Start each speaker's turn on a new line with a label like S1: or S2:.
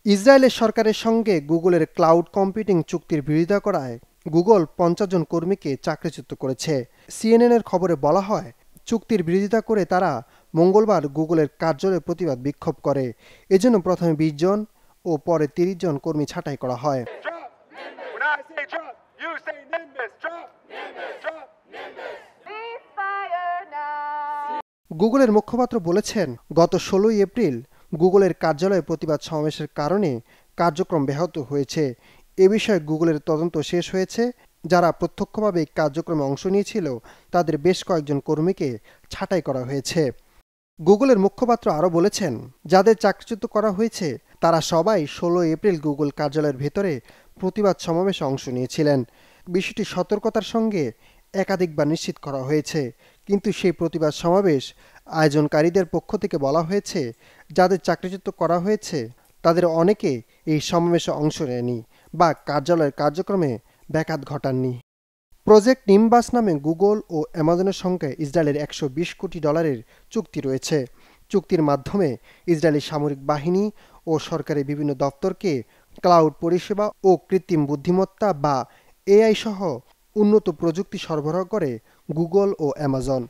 S1: ইসরায়েলের সরকারের সঙ্গে গুগলের ক্লাউড কম্পিউটিং চুক্তির বিরোধিতা করায় গুগল ৫০ জন কর্মীকে চাকরিচ্যুত করেছে। সিএনএনের খবরে বলা হয়, চুক্তির বিরোধিতা করে তারা মঙ্গলবার গুগলের কার্যালয়ে প্রতিবাদ বিক্ষোভ করে। এজন্য প্রথমে ২০ জন ও পরে ৩০ জন কর্মী ছাঁটাই করা হয়। গুগলের মুখপাত্র বলেছেন, গত ১৬ এপ্রিল গুগলের কার্যালয়ে প্রতিবাদ সমাবেশের কারণে কার্যক্রম ব্যাহত হয়েছে। এ বিষয়ে গুগলের তদন্ত শেষ হয়েছে। যারা প্রত্যক্ষভাবে এই কার্যক্রমে অংশ নিয়েছিল তাদের বেশ কয়েকজন কর্মীকে ছাঁটাই করা হয়েছে। গুগলের মুখপাত্র আরও বলেছেন, যাদের চাকরিচ্যুত করা হয়েছে তারা সবাই ১৬ এপ্রিল গুগল কার্যালয়ের ভেতরে প্রতিবাদ সমাবেশে অংশ নিয়েছিলেন। বিষয়টি সতর্কতার সঙ্গে একাধিকবার নিশ্চিত করা হয়েছে, কিন্তু সেই প্রতিবাদ সমাবেশ আয়োজনকারীদের পক্ষ থেকে বলা হয়েছে, যাদের চাকরিচ্যুত করা হয়েছে তাদের অনেকে এই সমাবেশে অংশ নেয়নি বা কার্যালয়ের কার্যক্রমে ব্যাঘাত ঘটাননি। প্রজেক্ট নিম্বাস নামে গুগল ও অ্যামাজনের সঙ্গে ইসরায়েলের $১২০ কোটি চুক্তি রয়েছে। চুক্তির মাধ্যমে ইসরায়েলি সামরিক বাহিনী ও সরকারের বিভিন্ন দপ্তরকে ক্লাউড পরিষেবা ও কৃত্রিম বুদ্ধিমত্তা বা এআই সহ উন্নত প্রযুক্তি সরবরাহ করে গুগল ও অ্যামাজন।